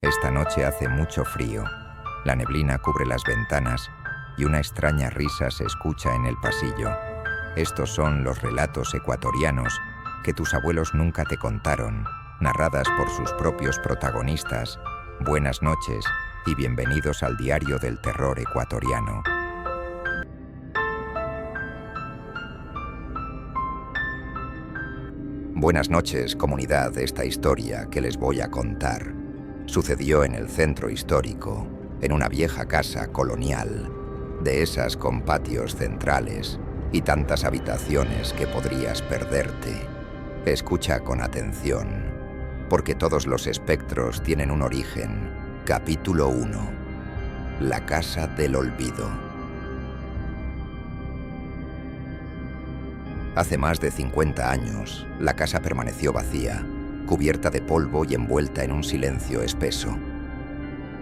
Esta noche hace mucho frío. La neblina cubre las ventanas y una extraña risa se escucha en el pasillo. Estos son los relatos ecuatorianos que tus abuelos nunca te contaron, narradas por sus propios protagonistas. Buenas noches y bienvenidos al Diario del Terror Ecuatoriano. Buenas noches, comunidad. Esta historia que les voy a contar sucedió en el centro histórico, en una vieja casa colonial, de esas con patios centrales y tantas habitaciones que podrías perderte. Escucha con atención, porque todos los espectros tienen un origen. Capítulo 1. La casa del olvido. Hace más de 50 años, la casa permaneció vacía, cubierta de polvo y envuelta en un silencio espeso.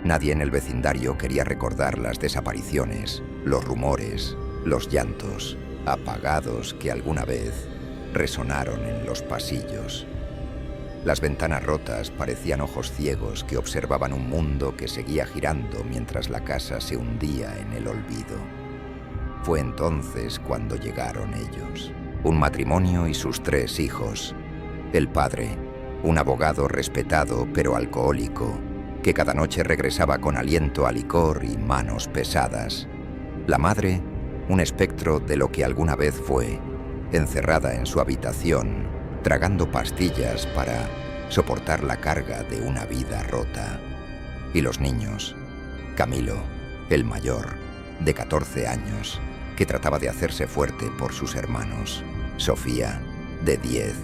Nadie en el vecindario quería recordar las desapariciones, los rumores, los llantos apagados que alguna vez resonaron en los pasillos. Las ventanas rotas parecían ojos ciegos que observaban un mundo que seguía girando mientras la casa se hundía en el olvido. Fue entonces cuando llegaron ellos. Un matrimonio y sus 3 hijos. El padre, un abogado respetado pero alcohólico, que cada noche regresaba con aliento a licor y manos pesadas. La madre, un espectro de lo que alguna vez fue, encerrada en su habitación, tragando pastillas para soportar la carga de una vida rota. Y los niños, Camilo, el mayor, de 14 años, que trataba de hacerse fuerte por sus hermanos, Sofía, de 10,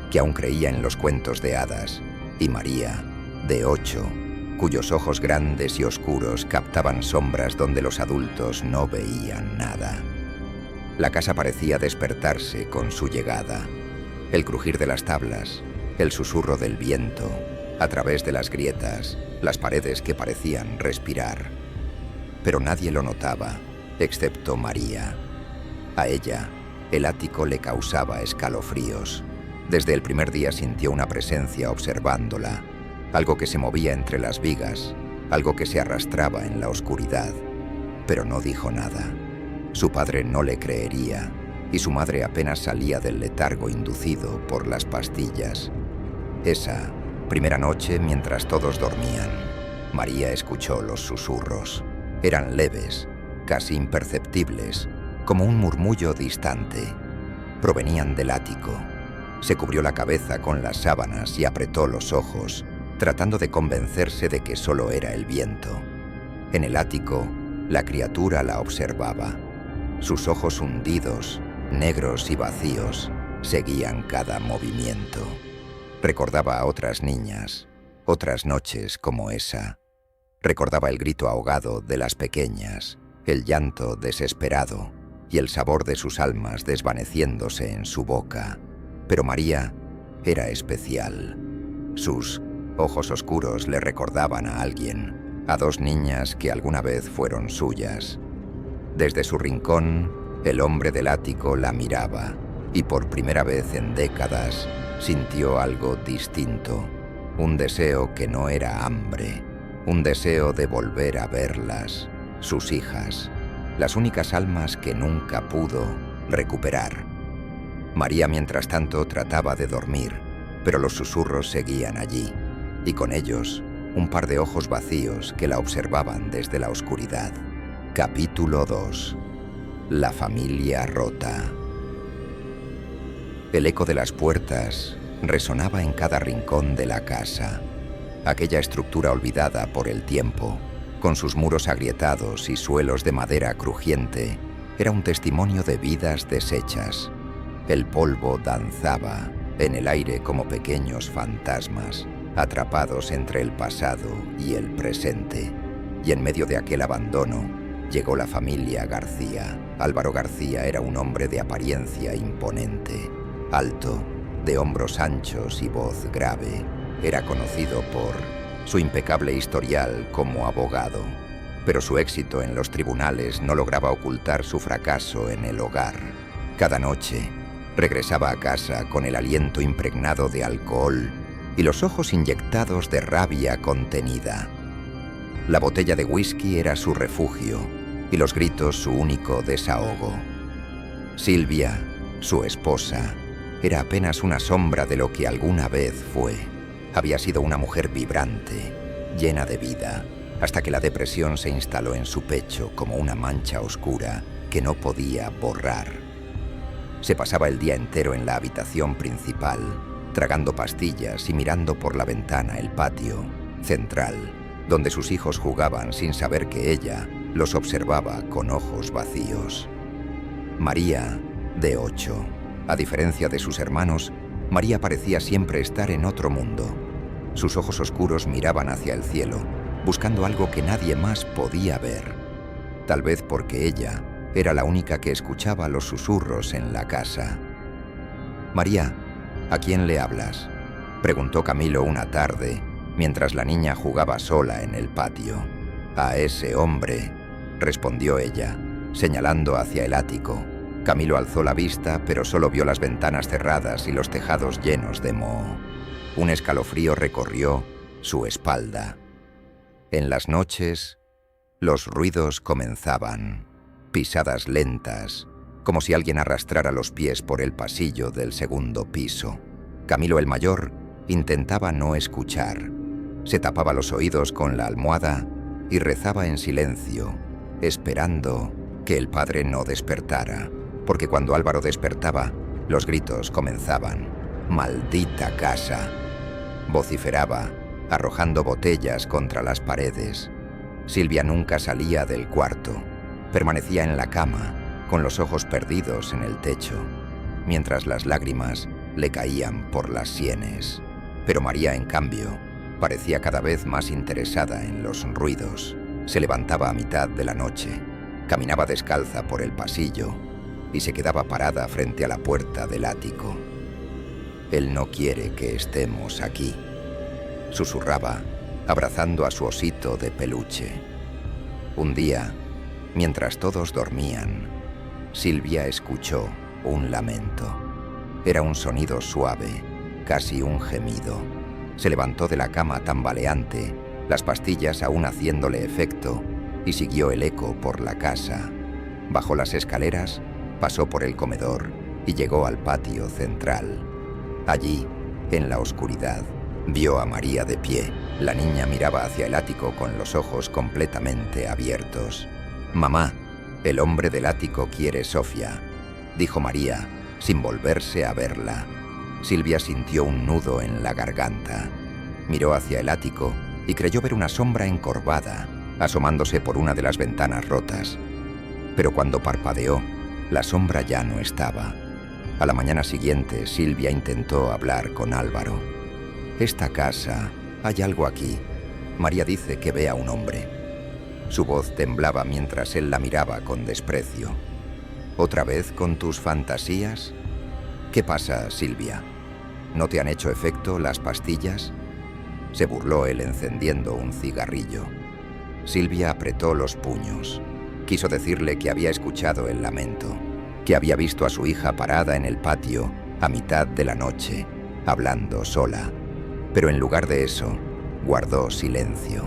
que aún creía en los cuentos de hadas, y María, de 8, cuyos ojos grandes y oscuros captaban sombras donde los adultos no veían nada. La casa parecía despertarse con su llegada. El crujir de las tablas, el susurro del viento, a través de las grietas, las paredes que parecían respirar. Pero nadie lo notaba, excepto María. A ella, el ático le causaba escalofríos. Desde el primer día sintió una presencia observándola, algo que se movía entre las vigas, algo que se arrastraba en la oscuridad. Pero no dijo nada. Su padre no le creería, y su madre apenas salía del letargo inducido por las pastillas. Esa primera noche, mientras todos dormían, María escuchó los susurros. Eran leves, casi imperceptibles, como un murmullo distante. Provenían del ático. Se cubrió la cabeza con las sábanas y apretó los ojos, tratando de convencerse de que solo era el viento. En el ático, la criatura la observaba. Sus ojos hundidos, negros y vacíos, seguían cada movimiento. Recordaba a otras niñas, otras noches como esa. Recordaba el grito ahogado de las pequeñas, el llanto desesperado y el sabor de sus almas desvaneciéndose en su boca. Pero María era especial. Sus ojos oscuros le recordaban a alguien, a 2 niñas que alguna vez fueron suyas. Desde su rincón, el hombre del ático la miraba y por primera vez en décadas sintió algo distinto, un deseo que no era hambre, un deseo de volver a verlas, sus hijas, las únicas almas que nunca pudo recuperar. María, mientras tanto, trataba de dormir, pero los susurros seguían allí, y con ellos, un par de ojos vacíos que la observaban desde la oscuridad. Capítulo 2. La familia rota. El eco de las puertas resonaba en cada rincón de la casa. Aquella estructura olvidada por el tiempo, con sus muros agrietados y suelos de madera crujiente, era un testimonio de vidas deshechas. El polvo danzaba en el aire como pequeños fantasmas, atrapados entre el pasado y el presente. Y en medio de aquel abandono, llegó la familia García. Álvaro García era un hombre de apariencia imponente, alto, de hombros anchos y voz grave. Era conocido por su impecable historial como abogado, pero su éxito en los tribunales no lograba ocultar su fracaso en el hogar. Cada noche regresaba a casa con el aliento impregnado de alcohol y los ojos inyectados de rabia contenida. La botella de whisky era su refugio y los gritos su único desahogo. Silvia, su esposa, era apenas una sombra de lo que alguna vez fue. Había sido una mujer vibrante, llena de vida, hasta que la depresión se instaló en su pecho como una mancha oscura que no podía borrar. Se pasaba el día entero en la habitación principal, tragando pastillas y mirando por la ventana el patio central, donde sus hijos jugaban sin saber que ella los observaba con ojos vacíos. María, de 8. A diferencia de sus hermanos, María parecía siempre estar en otro mundo. Sus ojos oscuros miraban hacia el cielo, buscando algo que nadie más podía ver. Tal vez porque ella era la única que escuchaba los susurros en la casa. «María, ¿a quién le hablas?», preguntó Camilo una tarde, mientras la niña jugaba sola en el patio. «A ese hombre», respondió ella, señalando hacia el ático. Camilo alzó la vista, pero solo vio las ventanas cerradas y los tejados llenos de moho. Un escalofrío recorrió su espalda. En las noches, los ruidos comenzaban, pisadas lentas, como si alguien arrastrara los pies por el pasillo del segundo piso. Camilo el mayor intentaba no escuchar. Se tapaba los oídos con la almohada y rezaba en silencio, esperando que el padre no despertara, porque cuando Álvaro despertaba, los gritos comenzaban. «¡Maldita casa!», vociferaba, arrojando botellas contra las paredes. Silvia nunca salía del cuarto. Permanecía en la cama, con los ojos perdidos en el techo, mientras las lágrimas le caían por las sienes. Pero María, en cambio, parecía cada vez más interesada en los ruidos. Se levantaba a mitad de la noche, caminaba descalza por el pasillo y se quedaba parada frente a la puerta del ático. «Él no quiere que estemos aquí», susurraba, abrazando a su osito de peluche. Un día, mientras todos dormían, Silvia escuchó un lamento. Era un sonido suave, casi un gemido. Se levantó de la cama tambaleante, las pastillas aún haciéndole efecto, y siguió el eco por la casa. Bajó las escaleras, pasó por el comedor y llegó al patio central. Allí, en la oscuridad, vio a María de pie. La niña miraba hacia el ático con los ojos completamente abiertos. «Mamá, el hombre del ático quiere Sofía», dijo María, sin volverse a verla. Silvia sintió un nudo en la garganta. Miró hacia el ático y creyó ver una sombra encorvada, asomándose por una de las ventanas rotas. Pero cuando parpadeó, la sombra ya no estaba. A la mañana siguiente, Silvia intentó hablar con Álvaro. «Esta casa, hay algo aquí. María dice que ve a un hombre». Su voz temblaba mientras él la miraba con desprecio. «¿Otra vez con tus fantasías? ¿Qué pasa, Silvia? ¿No te han hecho efecto las pastillas?», se burló él encendiendo un cigarrillo. Silvia apretó los puños. Quiso decirle que había escuchado el lamento, que había visto a su hija parada en el patio a mitad de la noche, hablando sola. Pero en lugar de eso, guardó silencio,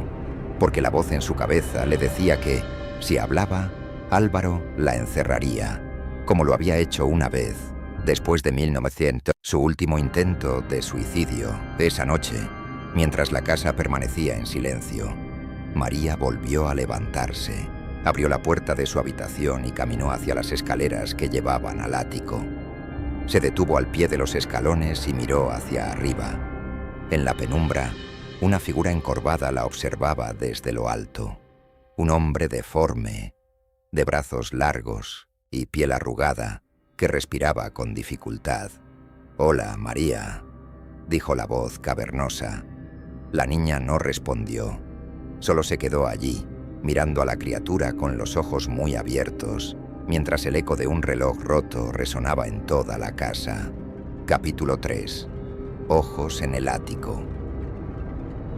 porque la voz en su cabeza le decía que, si hablaba, Álvaro la encerraría, como lo había hecho una vez, después de 1900, su último intento de suicidio. Esa noche, mientras la casa permanecía en silencio, María volvió a levantarse, abrió la puerta de su habitación y caminó hacia las escaleras que llevaban al ático. Se detuvo al pie de los escalones y miró hacia arriba. En la penumbra, una figura encorvada la observaba desde lo alto. Un hombre deforme, de brazos largos y piel arrugada, que respiraba con dificultad. «Hola, María», dijo la voz cavernosa. La niña no respondió. Solo se quedó allí, mirando a la criatura con los ojos muy abiertos, mientras el eco de un reloj roto resonaba en toda la casa. Capítulo 3. Ojos en el ático.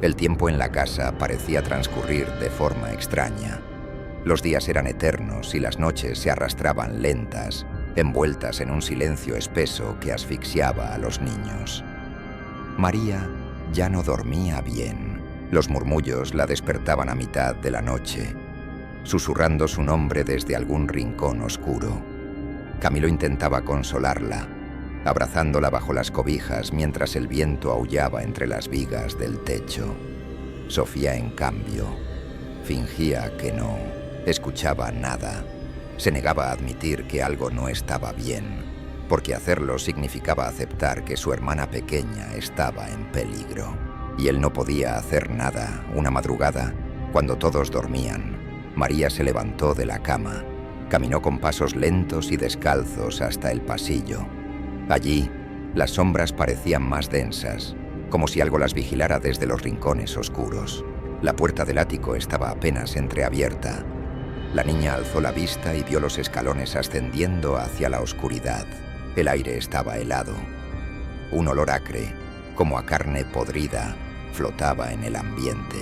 El tiempo en la casa parecía transcurrir de forma extraña. Los días eran eternos y las noches se arrastraban lentas, envueltas en un silencio espeso que asfixiaba a los niños. María Ya no dormía bien. Los murmullos la despertaban a mitad de la noche, susurrando su nombre desde algún rincón oscuro. Camilo intentaba consolarla, abrazándola bajo las cobijas mientras el viento aullaba entre las vigas del techo. Sofía, en cambio, fingía que no escuchaba nada. Se negaba a admitir que algo no estaba bien, porque hacerlo significaba aceptar que su hermana pequeña estaba en peligro. Y él no podía hacer nada. Una madrugada, cuando todos dormían, María se levantó de la cama, caminó con pasos lentos y descalzos hasta el pasillo. Allí, las sombras parecían más densas, como si algo las vigilara desde los rincones oscuros. La puerta del ático estaba apenas entreabierta. La niña alzó la vista y vio los escalones ascendiendo hacia la oscuridad. El aire estaba helado. Un olor acre, como a carne podrida, flotaba en el ambiente.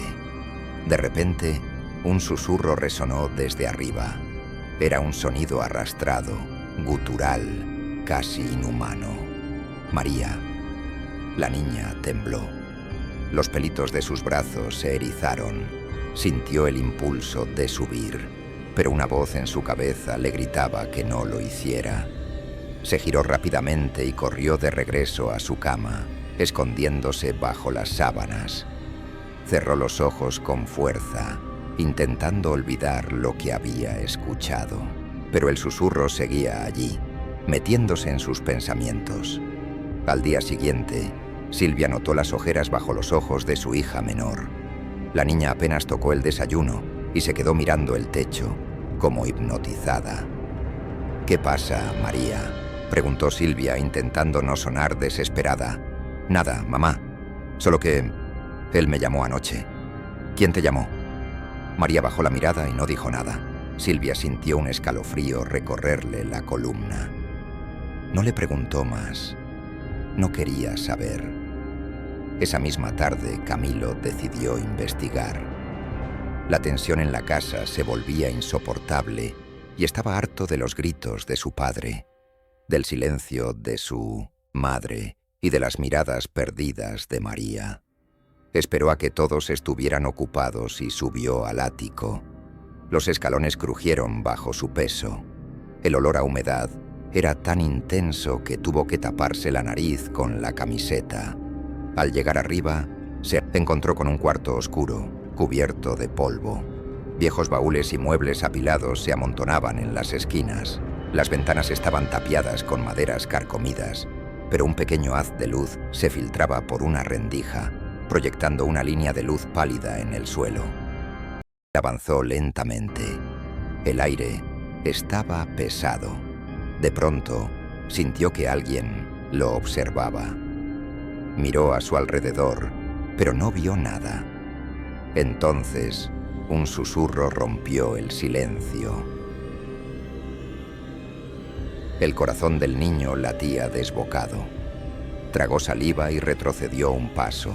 De repente, un susurro resonó desde arriba. Era un sonido arrastrado, gutural, casi inhumano. María. La niña tembló. Los pelitos de sus brazos se erizaron. Sintió el impulso de subir, pero una voz en su cabeza le gritaba que no lo hiciera. Se giró rápidamente y corrió de regreso a su cama, escondiéndose bajo las sábanas. Cerró los ojos con fuerza, intentando olvidar lo que había escuchado. Pero el susurro seguía allí, metiéndose en sus pensamientos. Al día siguiente, Silvia notó las ojeras bajo los ojos de su hija menor. La niña apenas tocó el desayuno y se quedó mirando el techo, como hipnotizada. «¿Qué pasa, María?», preguntó Silvia, intentando no sonar desesperada. «Nada, mamá. Solo que él me llamó anoche». «¿Quién te llamó?». María bajó la mirada y no dijo nada. Silvia sintió un escalofrío recorrerle la columna. No le preguntó más. No quería saber. Esa misma tarde, Camilo decidió investigar. La tensión en la casa se volvía insoportable y estaba harto de los gritos de su padre, del silencio de su madre y de las miradas perdidas de María. Esperó a que todos estuvieran ocupados y subió al ático. Los escalones crujieron bajo su peso. El olor a humedad era tan intenso que tuvo que taparse la nariz con la camiseta. Al llegar arriba, se encontró con un cuarto oscuro, cubierto de polvo. Viejos baúles y muebles apilados se amontonaban en las esquinas. Las ventanas estaban tapiadas con maderas carcomidas, pero un pequeño haz de luz se filtraba por una rendija, proyectando una línea de luz pálida en el suelo. Avanzó lentamente. El aire estaba pesado. De pronto, sintió que alguien lo observaba. Miró a su alrededor, pero no vio nada. Entonces, un susurro rompió el silencio. El corazón del niño latía desbocado. Tragó saliva y retrocedió un paso.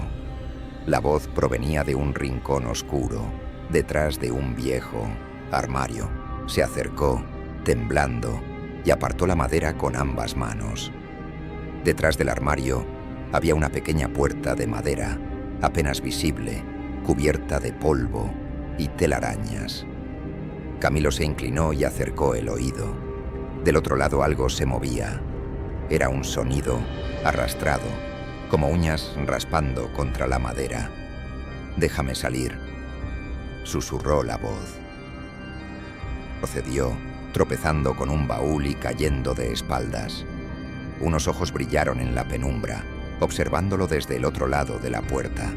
La voz provenía de un rincón oscuro, detrás de un viejo armario. Se acercó, temblando, y apartó la madera con ambas manos. Detrás del armario había una pequeña puerta de madera, apenas visible, cubierta de polvo y telarañas. Camilo se inclinó y acercó el oído. Del otro lado algo se movía. Era un sonido arrastrado, como uñas raspando contra la madera. «Déjame salir», susurró la voz. Procedió, tropezando con un baúl y cayendo de espaldas. Unos ojos brillaron en la penumbra, observándolo desde el otro lado de la puerta.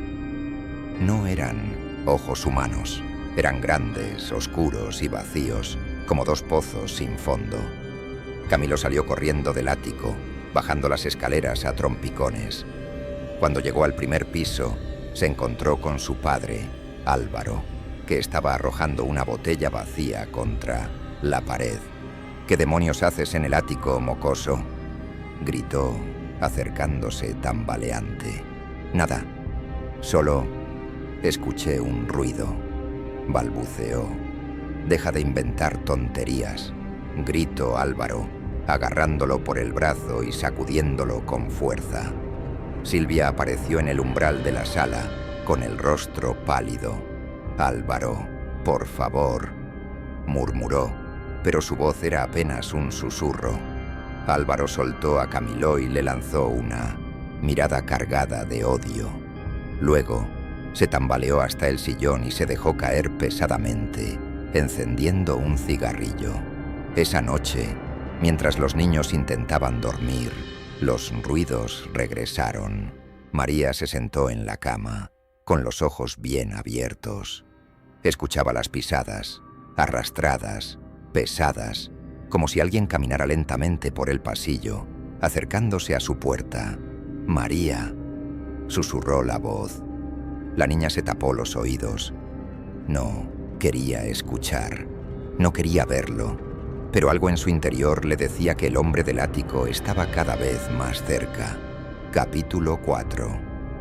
No eran ojos humanos, eran grandes, oscuros y vacíos, como dos pozos sin fondo. Camilo salió corriendo del ático, bajando las escaleras a trompicones. Cuando llegó al primer piso, se encontró con su padre, Álvaro, que estaba arrojando una botella vacía contra la pared. «¿Qué demonios haces en el ático, mocoso?», gritó, acercándose tambaleante. «Nada, solo escuché un ruido», balbuceó. «Deja de inventar tonterías», gritó Álvaro, agarrándolo por el brazo y sacudiéndolo con fuerza. Silvia apareció en el umbral de la sala, con el rostro pálido. «Álvaro, por favor», murmuró, pero su voz era apenas un susurro. Álvaro soltó a Camiló y le lanzó una mirada cargada de odio. Luego, se tambaleó hasta el sillón y se dejó caer pesadamente, encendiendo un cigarrillo. Esa noche, mientras los niños intentaban dormir, los ruidos regresaron. María se sentó en la cama, con los ojos bien abiertos. Escuchaba las pisadas, arrastradas, pesadas, como si alguien caminara lentamente por el pasillo, acercándose a su puerta. «María», susurró la voz. La niña se tapó los oídos. No quería escuchar, no quería verlo, pero algo en su interior le decía que el hombre del ático estaba cada vez más cerca. Capítulo 4.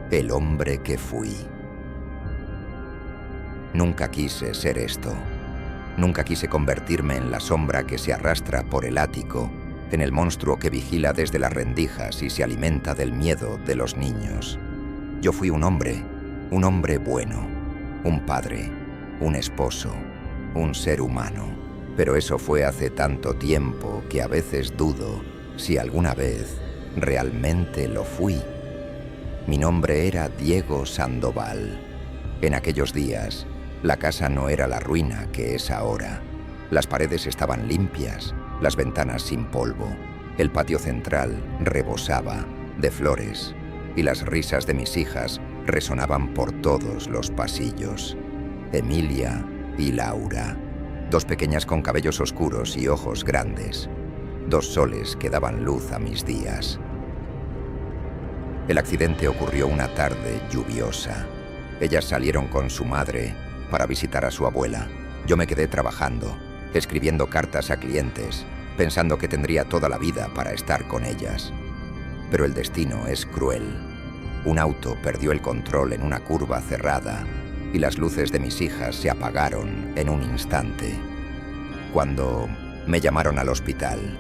El hombre que fui. Nunca quise ser esto. Nunca quise convertirme en la sombra que se arrastra por el ático, en el monstruo que vigila desde las rendijas y se alimenta del miedo de los niños. Yo fui un hombre bueno, un padre, un esposo, un ser humano. Pero eso fue hace tanto tiempo que a veces dudo si alguna vez realmente lo fui. Mi nombre era Diego Sandoval. En aquellos días, la casa no era la ruina que es ahora. Las paredes estaban limpias, las ventanas sin polvo, el patio central rebosaba de flores y las risas de mis hijas resonaban por todos los pasillos. Emilia y Laura, dos pequeñas con cabellos oscuros y ojos grandes, dos soles que daban luz a mis días. El accidente ocurrió una tarde lluviosa. Ellas salieron con su madre para visitar a su abuela. Yo me quedé trabajando, escribiendo cartas a clientes, pensando que tendría toda la vida para estar con ellas. Pero el destino es cruel. Un auto perdió el control en una curva cerrada y las luces de mis hijas se apagaron en un instante. Cuando me llamaron al hospital,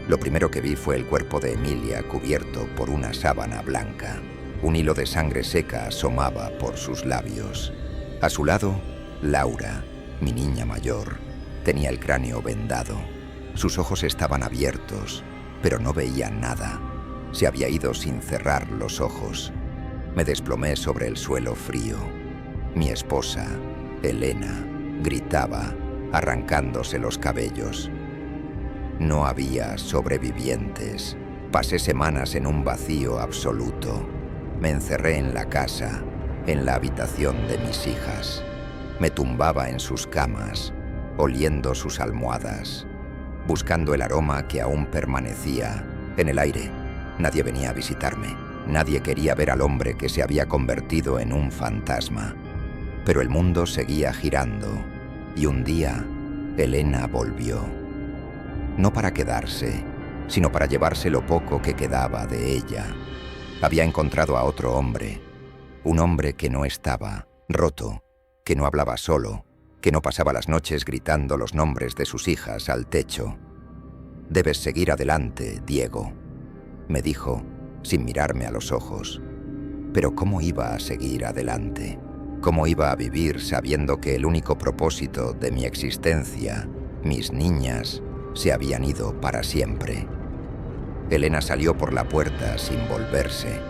lo primero que vi fue el cuerpo de Emilia cubierto por una sábana blanca. Un hilo de sangre seca asomaba por sus labios. A su lado, Laura, mi niña mayor, tenía el cráneo vendado. Sus ojos estaban abiertos, pero no veía nada. Se había ido sin cerrar los ojos. Me desplomé sobre el suelo frío. Mi esposa, Elena, gritaba, arrancándose los cabellos. No había sobrevivientes. Pasé semanas en un vacío absoluto. Me encerré en la casa, en la habitación de mis hijas. Me tumbaba en sus camas, oliendo sus almohadas, buscando el aroma que aún permanecía en el aire. Nadie venía a visitarme. Nadie quería ver al hombre que se había convertido en un fantasma. Pero el mundo seguía girando, y un día, Elena volvió. No para quedarse, sino para llevarse lo poco que quedaba de ella. Había encontrado a otro hombre, un hombre que no estaba, roto, que no hablaba solo, que no pasaba las noches gritando los nombres de sus hijas al techo. «Debes seguir adelante, Diego», me dijo, sin mirarme a los ojos. Pero ¿cómo iba a seguir adelante? ¿Cómo iba a vivir sabiendo que el único propósito de mi existencia, mis niñas, se habían ido para siempre? Elena salió por la puerta sin volverse.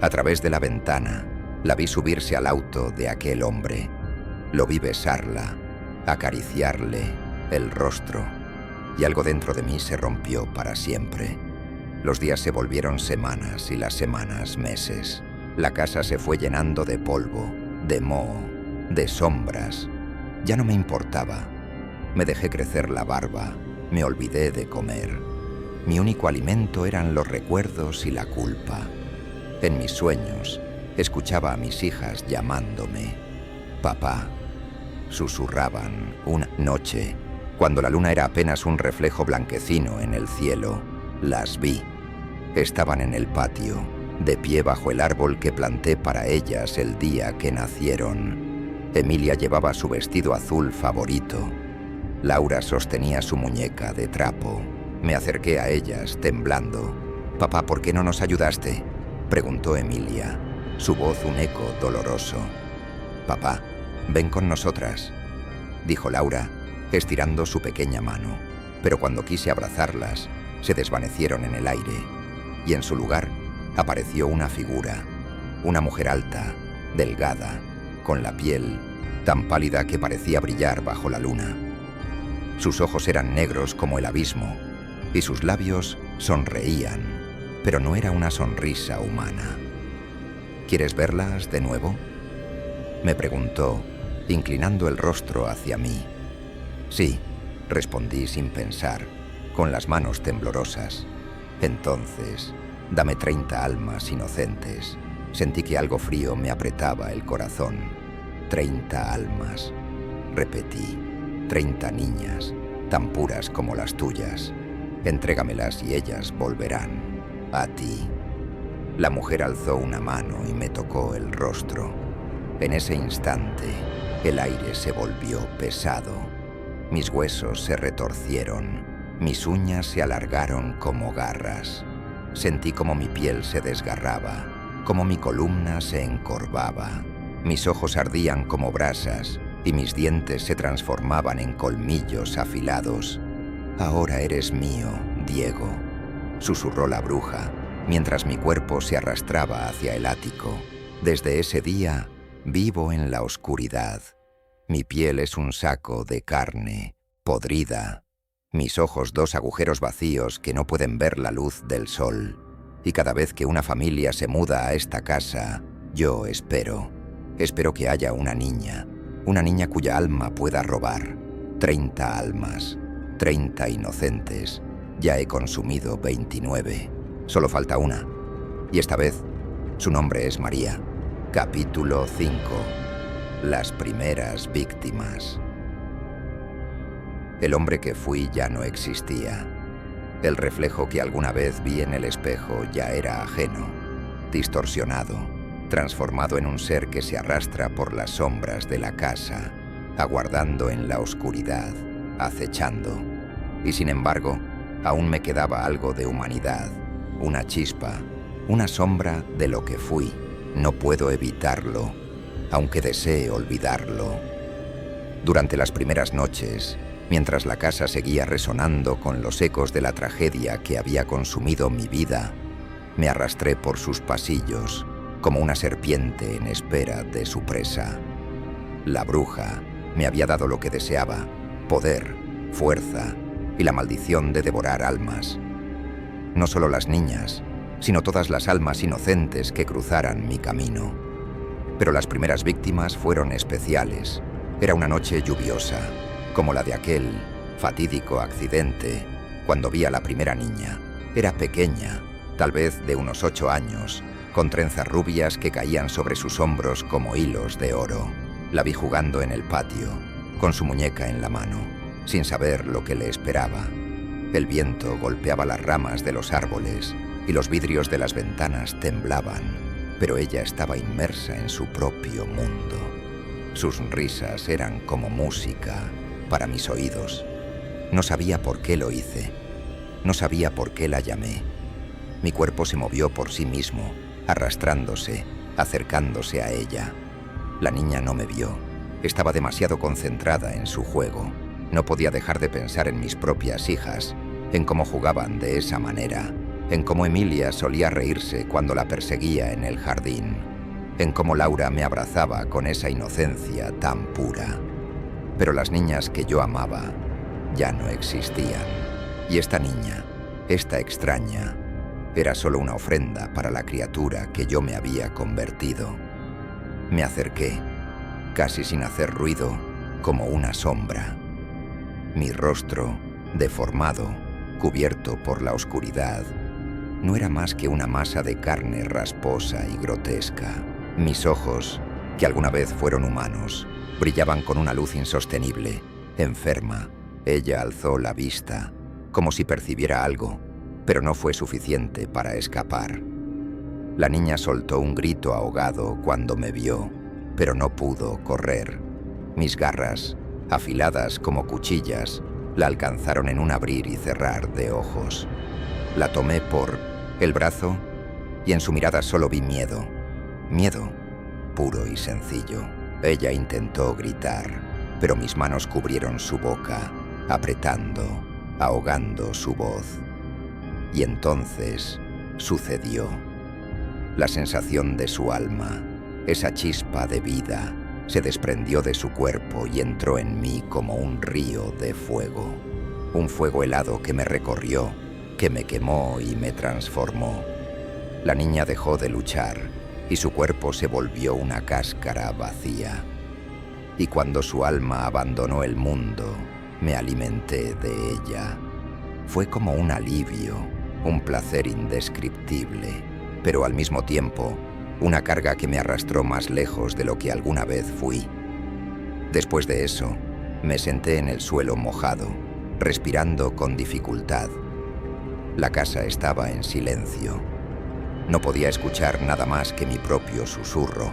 A través de la ventana, la vi subirse al auto de aquel hombre. Lo vi besarla, acariciarle el rostro, y algo dentro de mí se rompió para siempre. Los días se volvieron semanas y las semanas meses. La casa se fue llenando de polvo, de moho, de sombras. Ya no me importaba. Me dejé crecer la barba, me olvidé de comer. Mi único alimento eran los recuerdos y la culpa. En mis sueños, escuchaba a mis hijas llamándome. «Papá», susurraban una noche, cuando la luna era apenas un reflejo blanquecino en el cielo. Las vi. Estaban en el patio, de pie bajo el árbol que planté para ellas el día que nacieron. Emilia llevaba su vestido azul favorito. Laura sostenía su muñeca de trapo. Me acerqué a ellas, temblando. «Papá, ¿por qué no nos ayudaste?» Preguntó Emilia, su voz un eco doloroso. «Papá, ven con nosotras», dijo Laura, estirando su pequeña mano, pero cuando quise abrazarlas, se desvanecieron en el aire, y en su lugar apareció una figura, una mujer alta, delgada, con la piel tan pálida que parecía brillar bajo la luna. Sus ojos eran negros como el abismo, y sus labios sonreían, pero no era una sonrisa humana. «¿Quieres verlas de nuevo?», me preguntó, inclinando el rostro hacia mí. «Sí», respondí sin pensar, con las manos temblorosas. «Entonces, dame 30 almas inocentes». Sentí que algo frío me apretaba el corazón. 30 almas. Repetí, 30 niñas, tan puras como las tuyas. Entrégamelas y ellas volverán a ti. La mujer alzó una mano y me tocó el rostro. En ese instante, el aire se volvió pesado. Mis huesos se retorcieron, mis uñas se alargaron como garras. Sentí como mi piel se desgarraba, como mi columna se encorvaba. Mis ojos ardían como brasas y mis dientes se transformaban en colmillos afilados. «Ahora eres mío, Diego», susurró la bruja, mientras mi cuerpo se arrastraba hacia el ático. Desde ese día, vivo en la oscuridad. Mi piel es un saco de carne, podrida. Mis ojos 2 agujeros vacíos que no pueden ver la luz del sol. Y cada vez que una familia se muda a esta casa, yo espero que haya una niña cuya alma pueda robar. 30 almas, 30 inocentes. Ya he consumido 29. Solo falta una. Y esta vez, su nombre es María. Capítulo 5. Las primeras víctimas. El hombre que fui ya no existía. El reflejo que alguna vez vi en el espejo ya era ajeno, distorsionado, transformado en un ser que se arrastra por las sombras de la casa, aguardando en la oscuridad, acechando. Y sin embargo, aún me quedaba algo de humanidad, una chispa, una sombra de lo que fui. No puedo evitarlo, aunque desee olvidarlo. Durante las primeras noches, mientras la casa seguía resonando con los ecos de la tragedia que había consumido mi vida, me arrastré por sus pasillos como una serpiente en espera de su presa. La bruja me había dado lo que deseaba: poder, fuerza y la maldición de devorar almas. No solo las niñas, sino todas las almas inocentes que cruzaran mi camino. Pero las primeras víctimas fueron especiales. Era una noche lluviosa, como la de aquel fatídico accidente cuando vi a la primera niña. Era pequeña, tal vez de unos 8 años, con trenzas rubias que caían sobre sus hombros como hilos de oro. La vi jugando en el patio, con su muñeca en la mano, sin saber lo que le esperaba. El viento golpeaba las ramas de los árboles y los vidrios de las ventanas temblaban, pero ella estaba inmersa en su propio mundo. Sus risas eran como música para mis oídos. No sabía por qué lo hice. No sabía por qué la llamé. Mi cuerpo se movió por sí mismo, arrastrándose, acercándose a ella. La niña no me vio. Estaba demasiado concentrada en su juego. No podía dejar de pensar en mis propias hijas, en cómo jugaban de esa manera, en cómo Emilia solía reírse cuando la perseguía en el jardín, en cómo Laura me abrazaba con esa inocencia tan pura. Pero las niñas que yo amaba ya no existían. Y esta niña, esta extraña, era solo una ofrenda para la criatura que yo me había convertido. Me acerqué, casi sin hacer ruido, como una sombra. Mi rostro, deformado, cubierto por la oscuridad, no era más que una masa de carne rasposa y grotesca. Mis ojos, que alguna vez fueron humanos, brillaban con una luz insostenible. Enferma, ella alzó la vista, como si percibiera algo, pero no fue suficiente para escapar. La niña soltó un grito ahogado cuando me vio, pero no pudo correr. Mis garras, afiladas como cuchillas, la alcanzaron en un abrir y cerrar de ojos. La tomé por el brazo y en su mirada solo vi miedo. Miedo, puro y sencillo. Ella intentó gritar, pero mis manos cubrieron su boca, apretando, ahogando su voz. Y entonces sucedió. La sensación de su alma, esa chispa de vida, se desprendió de su cuerpo y entró en mí como un río de fuego. Un fuego helado que me recorrió, que me quemó y me transformó. La niña dejó de luchar y su cuerpo se volvió una cáscara vacía. Y cuando su alma abandonó el mundo, me alimenté de ella. Fue como un alivio, un placer indescriptible, pero al mismo tiempo, una carga que me arrastró más lejos de lo que alguna vez fui. Después de eso, me senté en el suelo mojado, respirando con dificultad. La casa estaba en silencio. No podía escuchar nada más que mi propio susurro,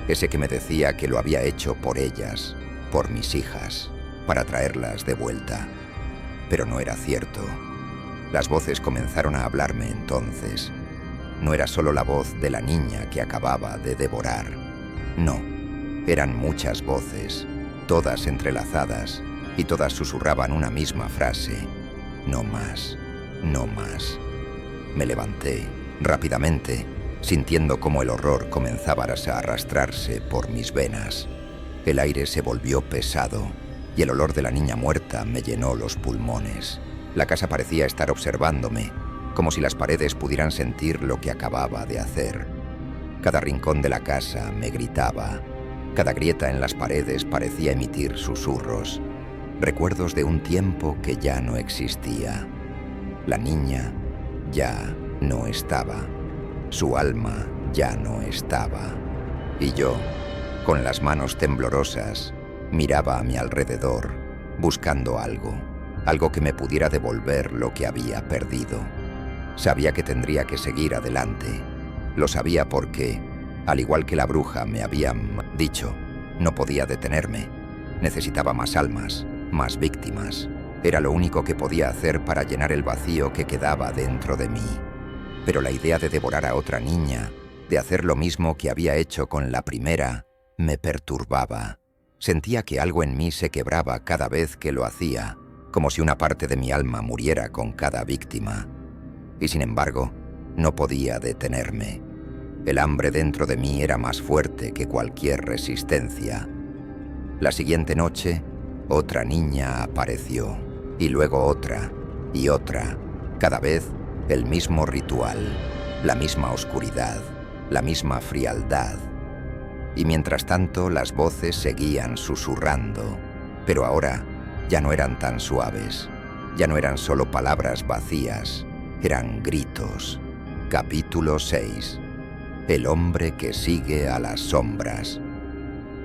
ese que me decía que lo había hecho por ellas, por mis hijas, para traerlas de vuelta. Pero no era cierto. Las voces comenzaron a hablarme entonces. No era solo la voz de la niña que acababa de devorar. No, eran muchas voces, todas entrelazadas, y todas susurraban una misma frase: no más, no más. Me levanté rápidamente, sintiendo cómo el horror comenzaba a arrastrarse por mis venas. El aire se volvió pesado y el olor de la niña muerta me llenó los pulmones. La casa parecía estar observándome, como si las paredes pudieran sentir lo que acababa de hacer. Cada rincón de la casa me gritaba. Cada grieta en las paredes parecía emitir susurros, recuerdos de un tiempo que ya no existía. La niña ya no estaba. Su alma ya no estaba. Y yo, con las manos temblorosas, miraba a mi alrededor, buscando algo que me pudiera devolver lo que había perdido. Sabía que tendría que seguir adelante. Lo sabía porque, al igual que la bruja me había dicho, no podía detenerme. Necesitaba más almas, más víctimas. Era lo único que podía hacer para llenar el vacío que quedaba dentro de mí. Pero la idea de devorar a otra niña, de hacer lo mismo que había hecho con la primera, me perturbaba. Sentía que algo en mí se quebraba cada vez que lo hacía, como si una parte de mi alma muriera con cada víctima. Y sin embargo, no podía detenerme. El hambre dentro de mí era más fuerte que cualquier resistencia. La siguiente noche, otra niña apareció, y luego otra, y otra. Cada vez el mismo ritual, la misma oscuridad, la misma frialdad. Y mientras tanto las voces seguían susurrando, pero ahora ya no eran tan suaves, ya no eran solo palabras vacías, eran gritos. Capítulo 6. El hombre que sigue a las sombras.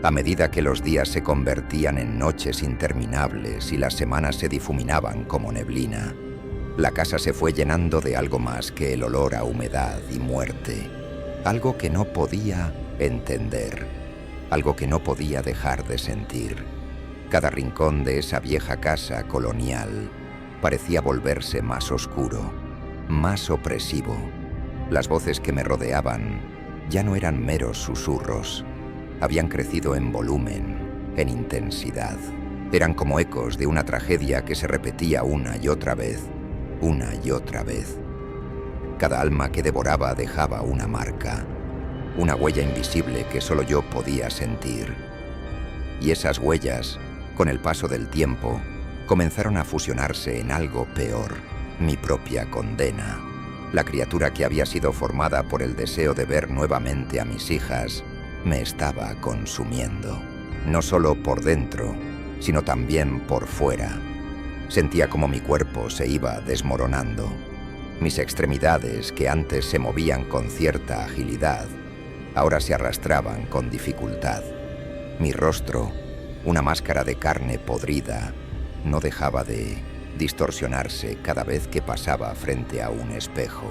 A medida que los días se convertían en noches interminables y las semanas se difuminaban como neblina, la casa se fue llenando de algo más que el olor a humedad y muerte, algo que no podía entender, algo que no podía dejar de sentir. Cada rincón de esa vieja casa colonial parecía volverse más oscuro, más opresivo. Las voces que me rodeaban ya no eran meros susurros, habían crecido en volumen, en intensidad. Eran como ecos de una tragedia que se repetía una y otra vez, una y otra vez. Cada alma que devoraba dejaba una marca, una huella invisible que solo yo podía sentir. Y esas huellas, con el paso del tiempo, comenzaron a fusionarse en algo peor, mi propia condena. La criatura que había sido formada por el deseo de ver nuevamente a mis hijas me estaba consumiendo, no solo por dentro, sino también por fuera. Sentía como mi cuerpo se iba desmoronando. Mis extremidades, que antes se movían con cierta agilidad, ahora se arrastraban con dificultad. Mi rostro, una máscara de carne podrida, no dejaba de distorsionarse cada vez que pasaba frente a un espejo.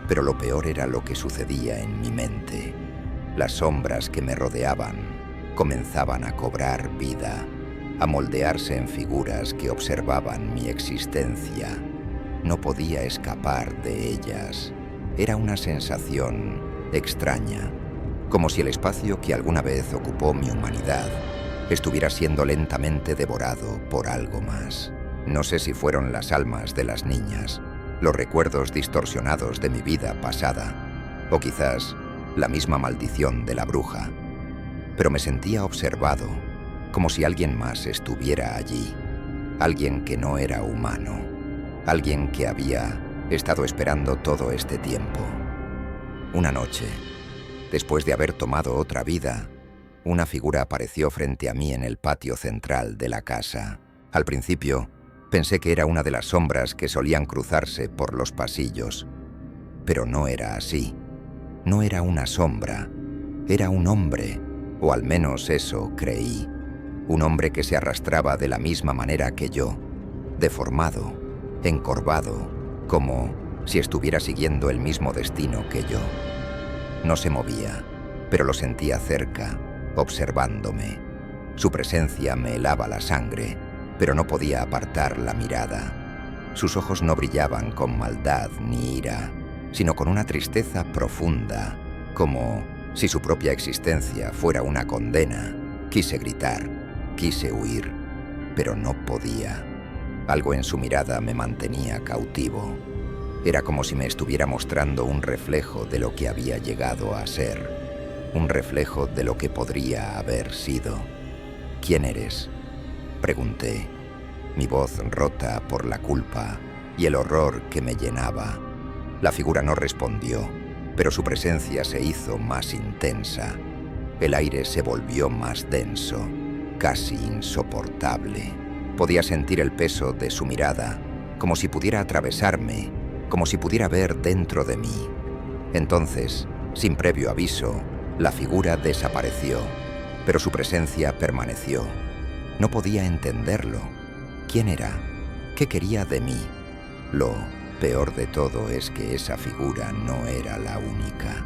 Pero lo peor era lo que sucedía en mi mente. Las sombras que me rodeaban comenzaban a cobrar vida, a moldearse en figuras que observaban mi existencia. No podía escapar de ellas. Era una sensación extraña, como si el espacio que alguna vez ocupó mi humanidad estuviera siendo lentamente devorado por algo más. No sé si fueron las almas de las niñas, los recuerdos distorsionados de mi vida pasada, o quizás la misma maldición de la bruja, pero me sentía observado, como si alguien más estuviera allí, alguien que no era humano, alguien que había estado esperando todo este tiempo. Una noche, después de haber tomado otra vida, una figura apareció frente a mí en el patio central de la casa. Al principio, pensé que era una de las sombras que solían cruzarse por los pasillos, pero no era así. No era una sombra, era un hombre, o al menos eso creí. Un hombre que se arrastraba de la misma manera que yo, deformado, encorvado, como si estuviera siguiendo el mismo destino que yo. No se movía, pero lo sentía cerca, observándome. Su presencia me helaba la sangre, pero no podía apartar la mirada. Sus ojos no brillaban con maldad ni ira, sino con una tristeza profunda, como si su propia existencia fuera una condena. Quise gritar, quise huir, pero no podía. Algo en su mirada me mantenía cautivo. Era como si me estuviera mostrando un reflejo de lo que había llegado a ser, un reflejo de lo que podría haber sido. ¿Quién eres?, pregunté, mi voz rota por la culpa y el horror que me llenaba. La figura no respondió, pero su presencia se hizo más intensa. El aire se volvió más denso, casi insoportable. Podía sentir el peso de su mirada, como si pudiera atravesarme, como si pudiera ver dentro de mí. Entonces, sin previo aviso, la figura desapareció, pero su presencia permaneció. No podía entenderlo. ¿Quién era? ¿Qué quería de mí? Lo peor de todo es que esa figura no era la única.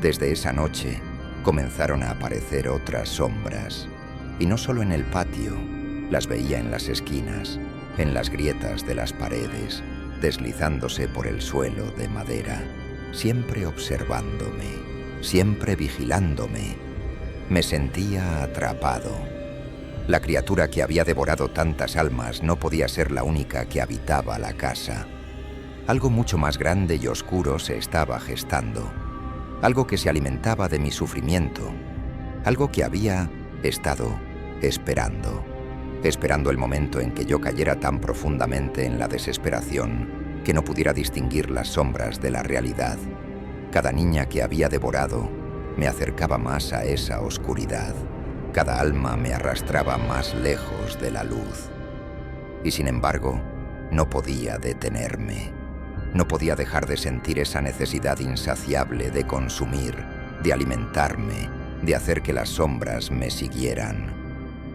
Desde esa noche comenzaron a aparecer otras sombras, y no solo en el patio. Las veía en las esquinas, en las grietas de las paredes, deslizándose por el suelo de madera, siempre observándome, siempre vigilándome. Me sentía atrapado. La criatura que había devorado tantas almas no podía ser la única que habitaba la casa. Algo mucho más grande y oscuro se estaba gestando, algo que se alimentaba de mi sufrimiento, algo que había estado esperando el momento en que yo cayera tan profundamente en la desesperación que no pudiera distinguir las sombras de la realidad. Cada niña que había devorado me acercaba más a esa oscuridad. Cada alma me arrastraba más lejos de la luz. Y sin embargo, no podía detenerme. No podía dejar de sentir esa necesidad insaciable de consumir, de alimentarme, de hacer que las sombras me siguieran.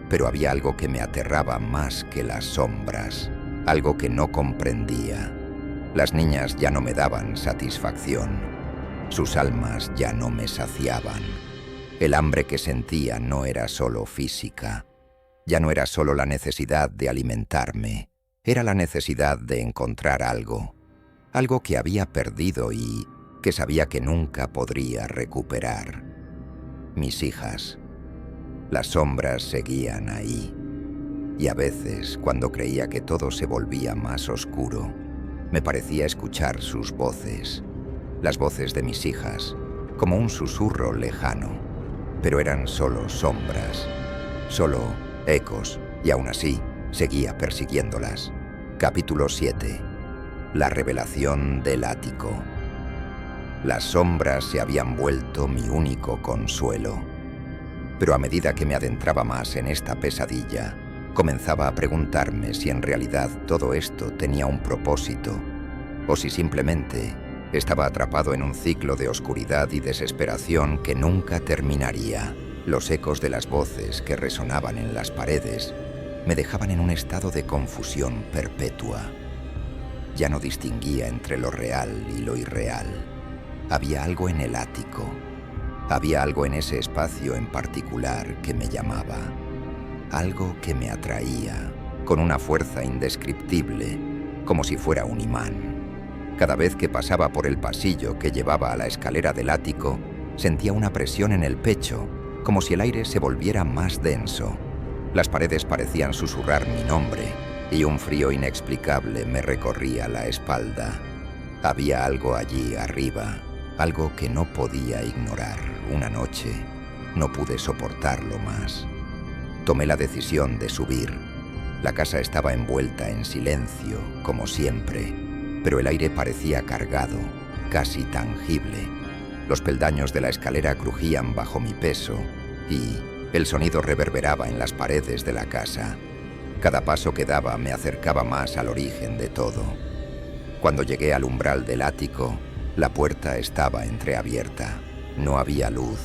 Pero había algo que me aterraba más que las sombras, algo que no comprendía. Las niñas ya no me daban satisfacción. Sus almas ya no me saciaban. El hambre que sentía no era solo física. Ya no era solo la necesidad de alimentarme. Era la necesidad de encontrar algo. Algo que había perdido y que sabía que nunca podría recuperar. Mis hijas. Las sombras seguían ahí. Y a veces, cuando creía que todo se volvía más oscuro, me parecía escuchar sus voces, las voces de mis hijas, como un susurro lejano. Pero eran solo sombras, solo ecos, y aún así seguía persiguiéndolas. Capítulo 7. La revelación del ático. Las sombras se habían vuelto mi único consuelo. Pero a medida que me adentraba más en esta pesadilla, comenzaba a preguntarme si en realidad todo esto tenía un propósito, o si simplemente estaba atrapado en un ciclo de oscuridad y desesperación que nunca terminaría. Los ecos de las voces que resonaban en las paredes me dejaban en un estado de confusión perpetua. Ya no distinguía entre lo real y lo irreal. Había algo en el ático. Había algo en ese espacio en particular que me llamaba. Algo que me atraía, con una fuerza indescriptible, como si fuera un imán. Cada vez que pasaba por el pasillo que llevaba a la escalera del ático, sentía una presión en el pecho, como si el aire se volviera más denso. Las paredes parecían susurrar mi nombre y un frío inexplicable me recorría la espalda. Había algo allí arriba, algo que no podía ignorar. Una noche no pude soportarlo más. Tomé la decisión de subir. La casa estaba envuelta en silencio, como siempre, pero el aire parecía cargado, casi tangible. Los peldaños de la escalera crujían bajo mi peso y el sonido reverberaba en las paredes de la casa. Cada paso que daba me acercaba más al origen de todo. Cuando llegué al umbral del ático, la puerta estaba entreabierta. No había luz,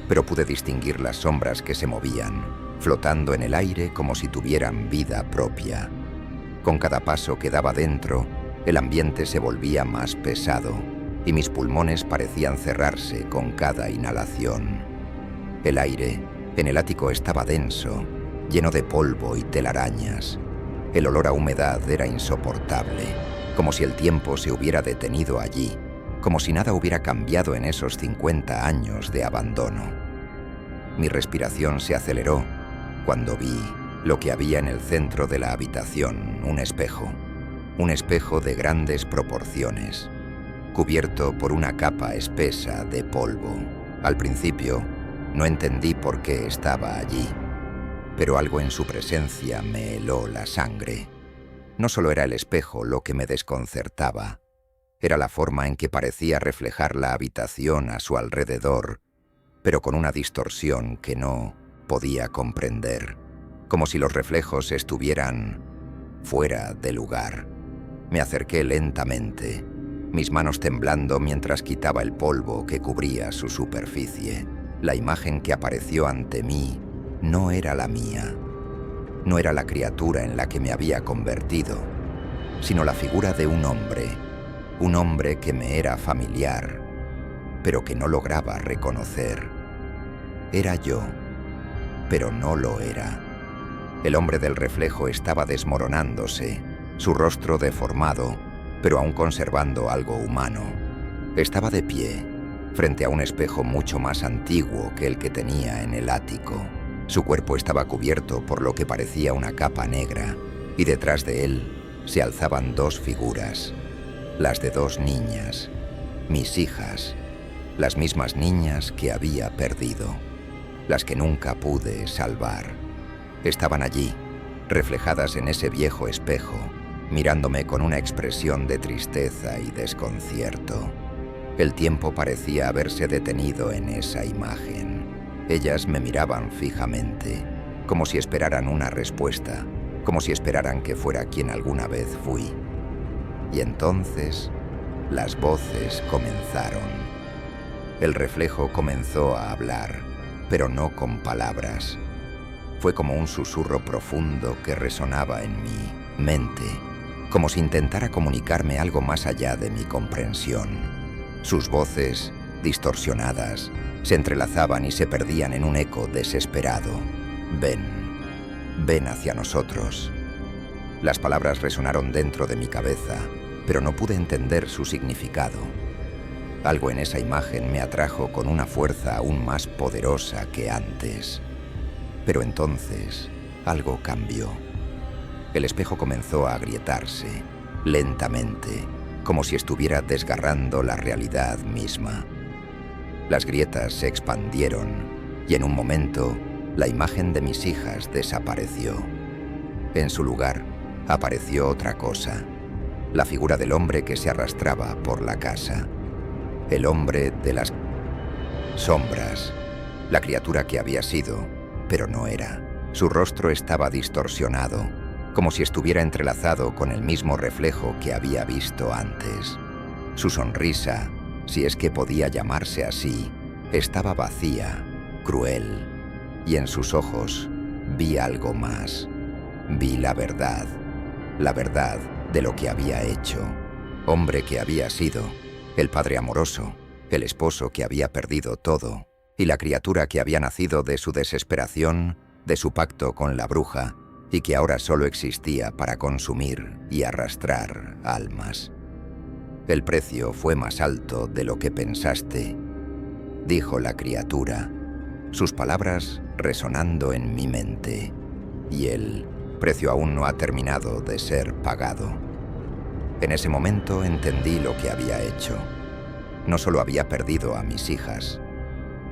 pero pude distinguir las sombras que se movían, flotando en el aire como si tuvieran vida propia. Con cada paso que daba dentro, el ambiente se volvía más pesado y mis pulmones parecían cerrarse con cada inhalación. El aire en el ático estaba denso, lleno de polvo y telarañas. El olor a humedad era insoportable, como si el tiempo se hubiera detenido allí, como si nada hubiera cambiado en esos 50 años de abandono. Mi respiración se aceleró cuando vi lo que había en el centro de la habitación, un espejo de grandes proporciones, cubierto por una capa espesa de polvo. Al principio, no entendí por qué estaba allí, pero algo en su presencia me heló la sangre. No solo era el espejo lo que me desconcertaba, era la forma en que parecía reflejar la habitación a su alrededor, pero con una distorsión que no podía comprender, como si los reflejos estuvieran fuera de lugar. Me acerqué lentamente, mis manos temblando mientras quitaba el polvo que cubría su superficie. La imagen que apareció ante mí no era la mía. No era la criatura en la que me había convertido, sino la figura de un hombre que me era familiar, pero que no lograba reconocer. Era yo, pero no lo era. El hombre del reflejo estaba desmoronándose, su rostro deformado, pero aún conservando algo humano. Estaba de pie, frente a un espejo mucho más antiguo que el que tenía en el ático. Su cuerpo estaba cubierto por lo que parecía una capa negra, y detrás de él se alzaban dos figuras, las de dos niñas, mis hijas, las mismas niñas que había perdido, las que nunca pude salvar. Estaban allí, reflejadas en ese viejo espejo, mirándome con una expresión de tristeza y desconcierto. El tiempo parecía haberse detenido en esa imagen. Ellas me miraban fijamente, como si esperaran una respuesta, como si esperaran que fuera quien alguna vez fui. Y entonces, las voces comenzaron. El reflejo comenzó a hablar, pero no con palabras. Fue como un susurro profundo que resonaba en mi mente, como si intentara comunicarme algo más allá de mi comprensión. Sus voces, distorsionadas, se entrelazaban y se perdían en un eco desesperado. Ven hacia nosotros. Las palabras resonaron dentro de mi cabeza, pero no pude entender su significado. Algo en esa imagen me atrajo con una fuerza aún más poderosa que antes. Pero entonces, algo cambió. El espejo comenzó a agrietarse, lentamente, como si estuviera desgarrando la realidad misma. Las grietas se expandieron y en un momento la imagen de mis hijas desapareció. En su lugar apareció otra cosa, la figura del hombre que se arrastraba por la casa. El hombre de las sombras, la criatura que había sido, pero no era. Su rostro estaba distorsionado, como si estuviera entrelazado con el mismo reflejo que había visto antes. Su sonrisa, si es que podía llamarse así, estaba vacía, cruel, y en sus ojos vi algo más. Vi la verdad de lo que había hecho, hombre que había sido, el padre amoroso, el esposo que había perdido todo, y la criatura que había nacido de su desesperación, de su pacto con la bruja, y que ahora solo existía para consumir y arrastrar almas. El precio fue más alto de lo que pensaste, dijo la criatura, sus palabras resonando en mi mente, y el precio aún no ha terminado de ser pagado. En ese momento entendí lo que había hecho. No solo había perdido a mis hijas,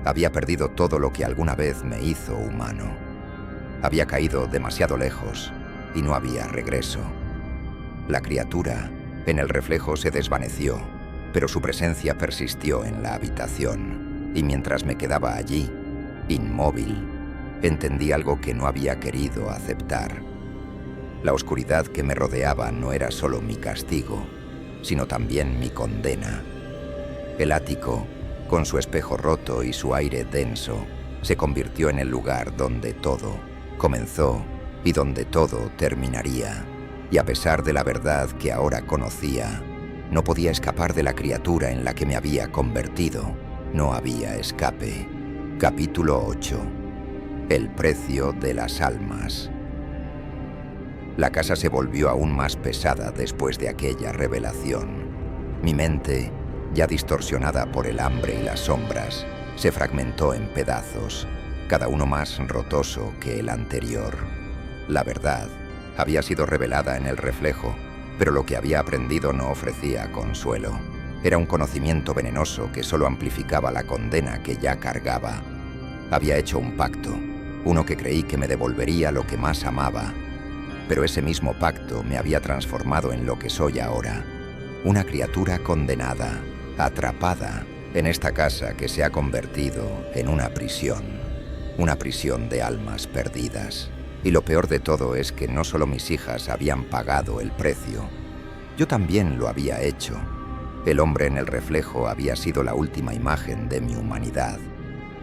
había perdido todo lo que alguna vez me hizo humano. Había caído demasiado lejos y no había regreso. La criatura en el reflejo se desvaneció, pero su presencia persistió en la habitación, y mientras me quedaba allí, inmóvil, entendí algo que no había querido aceptar. La oscuridad que me rodeaba no era solo mi castigo, sino también mi condena. El ático, con su espejo roto y su aire denso, se convirtió en el lugar donde todo comenzó y donde todo terminaría. Y a pesar de la verdad que ahora conocía, no podía escapar de la criatura en la que me había convertido. No había escape. Capítulo 8. El precio de las almas. La casa se volvió aún más pesada después de aquella revelación. Mi mente, ya distorsionada por el hambre y las sombras, se fragmentó en pedazos, cada uno más rotoso que el anterior. La verdad había sido revelada en el reflejo, pero lo que había aprendido no ofrecía consuelo. Era un conocimiento venenoso que solo amplificaba la condena que ya cargaba. Había hecho un pacto, uno que creí que me devolvería lo que más amaba, pero ese mismo pacto me había transformado en lo que soy ahora, una criatura condenada, atrapada en esta casa que se ha convertido en una prisión de almas perdidas. Y lo peor de todo es que no solo mis hijas habían pagado el precio, yo también lo había hecho. El hombre en el reflejo había sido la última imagen de mi humanidad.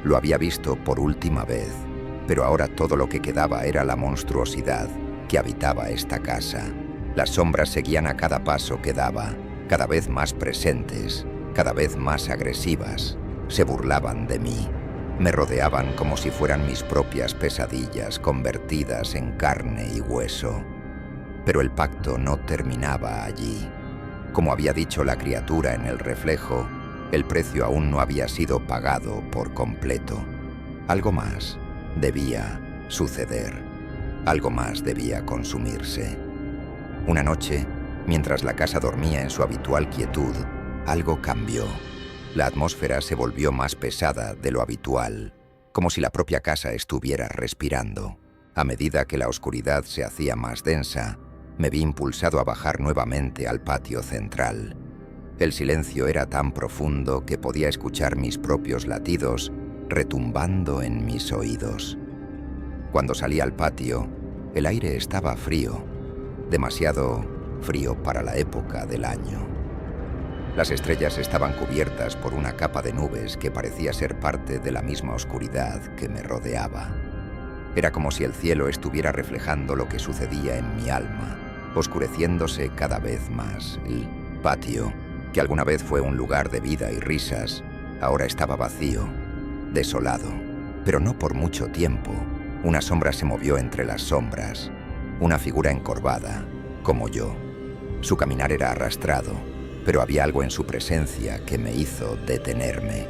Lo había visto por última vez, pero ahora todo lo que quedaba era la monstruosidad que habitaba esta casa. Las sombras seguían a cada paso que daba, cada vez más presentes, cada vez más agresivas. Se burlaban de mí. Me rodeaban como si fueran mis propias pesadillas convertidas en carne y hueso. Pero el pacto no terminaba allí. Como había dicho la criatura en el reflejo, el precio aún no había sido pagado por completo. Algo más debía suceder. Algo más debía consumirse. Una noche, mientras la casa dormía en su habitual quietud, algo cambió. La atmósfera se volvió más pesada de lo habitual, como si la propia casa estuviera respirando. A medida que la oscuridad se hacía más densa, me vi impulsado a bajar nuevamente al patio central. El silencio era tan profundo que podía escuchar mis propios latidos retumbando en mis oídos. Cuando salí al patio, el aire estaba frío, demasiado frío para la época del año. Las estrellas estaban cubiertas por una capa de nubes que parecía ser parte de la misma oscuridad que me rodeaba. Era como si el cielo estuviera reflejando lo que sucedía en mi alma, oscureciéndose cada vez más. El patio, que alguna vez fue un lugar de vida y risas, ahora estaba vacío, desolado, pero no por mucho tiempo. Una sombra se movió entre las sombras, una figura encorvada, como yo. Su caminar era arrastrado, pero había algo en su presencia que me hizo detenerme.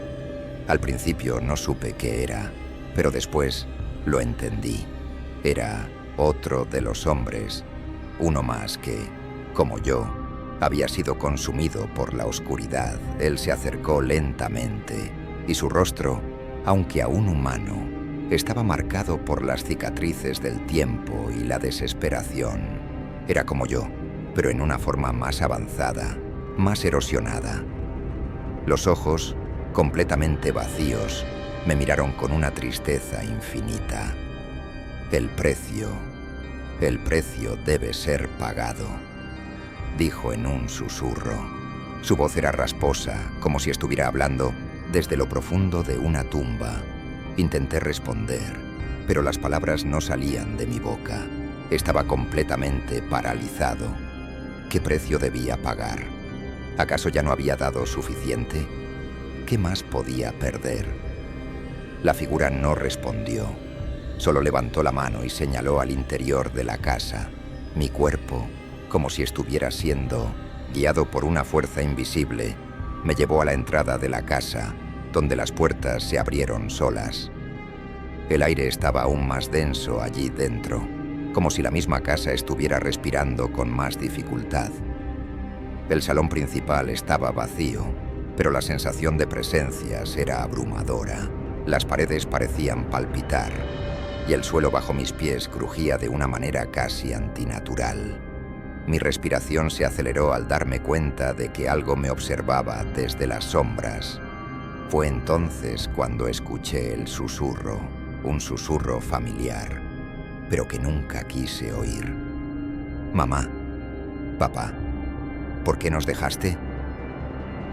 Al principio no supe qué era, pero después lo entendí. Era otro de los hombres, uno más que, como yo, había sido consumido por la oscuridad. Él se acercó lentamente, y su rostro, aunque aún humano, estaba marcado por las cicatrices del tiempo y la desesperación. Era como yo, pero en una forma más avanzada, más erosionada. Los ojos, completamente vacíos, me miraron con una tristeza infinita. El precio debe ser pagado, dijo en un susurro. Su voz era rasposa, como si estuviera hablando desde lo profundo de una tumba. Intenté responder, pero las palabras no salían de mi boca. Estaba completamente paralizado. ¿Qué precio debía pagar? ¿Acaso ya no había dado suficiente? ¿Qué más podía perder? La figura no respondió. Solo levantó la mano y señaló al interior de la casa. Mi cuerpo, como si estuviera siendo Guiado por una fuerza invisible, me llevó a la entrada de la casa, donde las puertas se abrieron solas. El aire estaba aún más denso allí dentro, como si la misma casa estuviera respirando con más dificultad. El salón principal estaba vacío, pero la sensación de presencias era abrumadora. Las paredes parecían palpitar, y el suelo bajo mis pies crujía de una manera casi antinatural. Mi respiración se aceleró al darme cuenta de que algo me observaba desde las sombras. Fue entonces cuando escuché el susurro, un susurro familiar, pero que nunca quise oír. «Mamá, papá, ¿por qué nos dejaste?»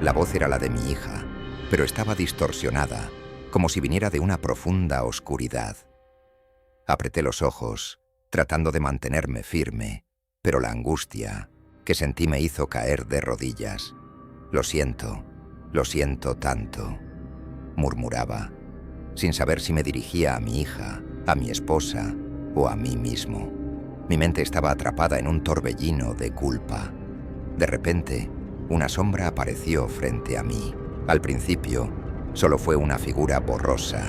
La voz era la de mi hija, pero estaba distorsionada, como si viniera de una profunda oscuridad. Apreté los ojos, tratando de mantenerme firme, pero la angustia que sentí me hizo caer de rodillas. Lo siento tanto», murmuraba, sin saber si me dirigía a mi hija, a mi esposa o a mí mismo. Mi mente estaba atrapada en un torbellino de culpa. De repente, una sombra apareció frente a mí. Al principio, solo fue una figura borrosa,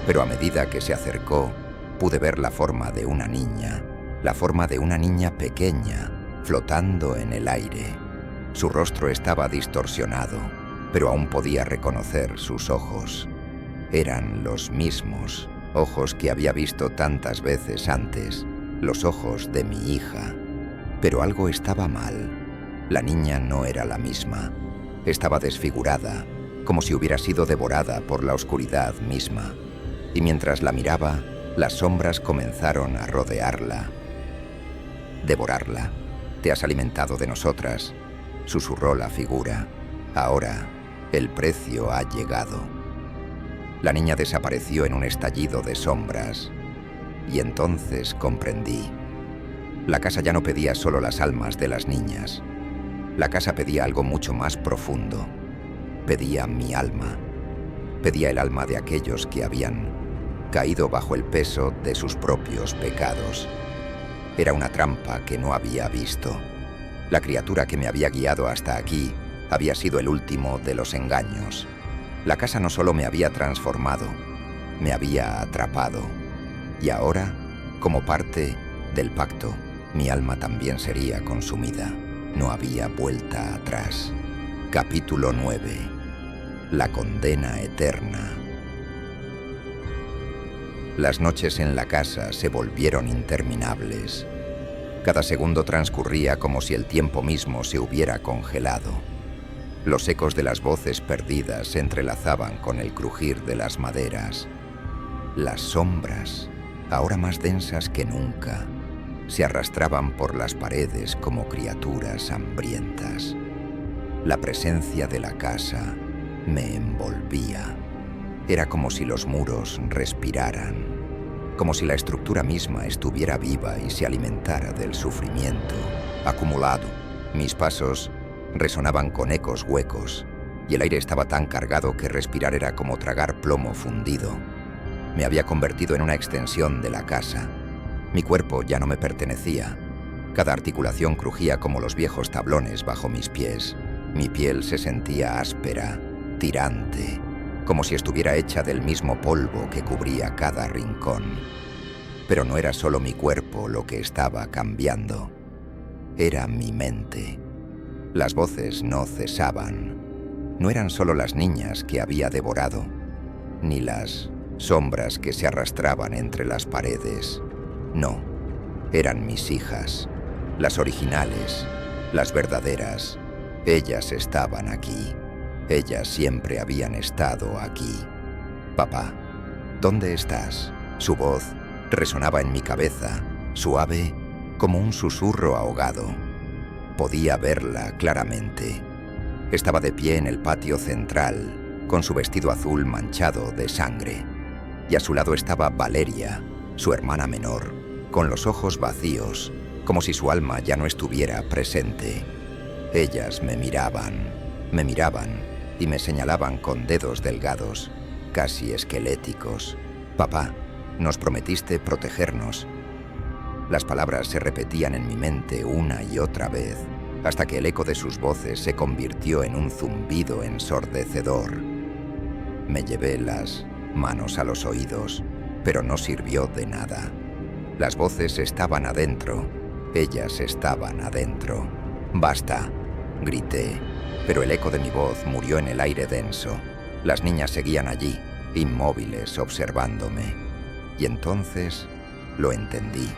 pero a medida que se acercó, pude ver la forma de una niña, la forma de una niña pequeña, flotando en el aire. Su rostro estaba distorsionado, pero aún podía reconocer sus ojos. Eran los mismos ojos que había visto tantas veces antes, los ojos de mi hija. Pero algo estaba mal. La niña no era la misma. Estaba desfigurada, como si hubiera sido devorada por la oscuridad misma. Y mientras la miraba, las sombras comenzaron a rodearla. «Devorarla. Te has alimentado de nosotras», susurró la figura. «Ahora, el precio ha llegado». La niña desapareció en un estallido de sombras. Y entonces comprendí. La casa ya no pedía solo las almas de las niñas. La casa pedía algo mucho más profundo. Pedía mi alma. Pedía el alma de aquellos que habían caído bajo el peso de sus propios pecados. Era una trampa que no había visto. La criatura que me había guiado hasta aquí había sido el último de los engaños. La casa no solo me había transformado, me había atrapado. Y ahora, como parte del pacto, mi alma también sería consumida. No había vuelta atrás. Capítulo 9. La condena eterna. Las noches en la casa se volvieron interminables. Cada segundo transcurría como si el tiempo mismo se hubiera congelado. Los ecos de las voces perdidas se entrelazaban con el crujir de las maderas. Las sombras, ahora más densas que nunca, se arrastraban por las paredes como criaturas hambrientas. La presencia de la casa me envolvía. Era como si los muros respiraran, como si la estructura misma estuviera viva y se alimentara del sufrimiento acumulado. Mis pasos resonaban con ecos huecos, y el aire estaba tan cargado que respirar era como tragar plomo fundido. Me había convertido en una extensión de la casa. Mi cuerpo ya no me pertenecía. Cada articulación crujía como los viejos tablones bajo mis pies. Mi piel se sentía áspera, tirante, como si estuviera hecha del mismo polvo que cubría cada rincón. Pero no era solo mi cuerpo lo que estaba cambiando. Era mi mente. Las voces no cesaban. No eran solo las niñas que había devorado, ni las sombras que se arrastraban entre las paredes. No, eran mis hijas, las originales, las verdaderas. Ellas estaban aquí. Ellas siempre habían estado aquí. «Papá, ¿dónde estás?» Su voz resonaba en mi cabeza, suave como un susurro ahogado. Podía verla claramente. Estaba de pie en el patio central, con su vestido azul manchado de sangre. Y a su lado estaba Valeria, su hermana menor, con los ojos vacíos, como si su alma ya no estuviera presente. Ellas me miraban y me señalaban con dedos delgados, casi esqueléticos. «Papá, nos prometiste protegernos». Las palabras se repetían en mi mente una y otra vez, hasta que el eco de sus voces se convirtió en un zumbido ensordecedor. Me llevé las manos a los oídos, pero no sirvió de nada. Las voces estaban adentro, ellas estaban adentro. «Basta», grité, pero el eco de mi voz murió en el aire denso. Las niñas seguían allí, inmóviles, observándome. Y entonces lo entendí.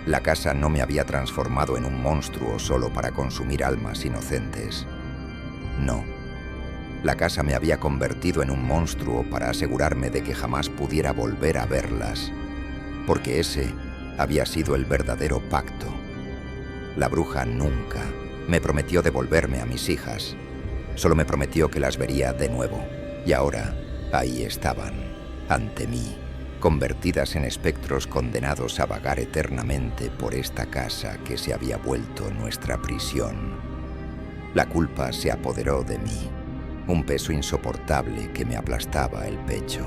La casa no me había transformado en un monstruo solo para consumir almas inocentes. No. La casa me había convertido en un monstruo para asegurarme de que jamás pudiera volver a verlas, porque ese había sido el verdadero pacto. La bruja nunca me prometió devolverme a mis hijas. Solo me prometió que las vería de nuevo. Y ahora, ahí estaban, ante mí, convertidas en espectros condenados a vagar eternamente por esta casa que se había vuelto nuestra prisión. La culpa se apoderó de mí, un peso insoportable que me aplastaba el pecho.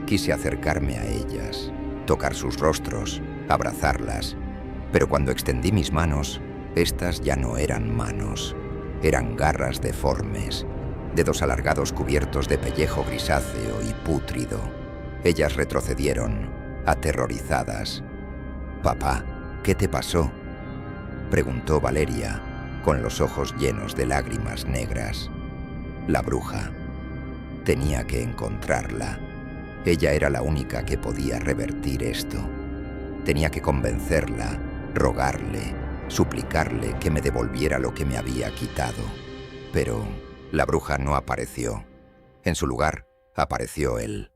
Quise acercarme a ellas, tocar sus rostros, abrazarlas, pero cuando extendí mis manos, estas ya no eran manos, eran garras deformes, dedos alargados cubiertos de pellejo grisáceo y pútrido. Ellas retrocedieron, aterrorizadas. «Papá, ¿qué te pasó?», preguntó Valeria, con los ojos llenos de lágrimas negras. La bruja. Tenía que encontrarla. Ella era la única que podía revertir esto. Tenía que convencerla, rogarle, suplicarle que me devolviera lo que me había quitado. Pero la bruja no apareció. En su lugar, apareció él.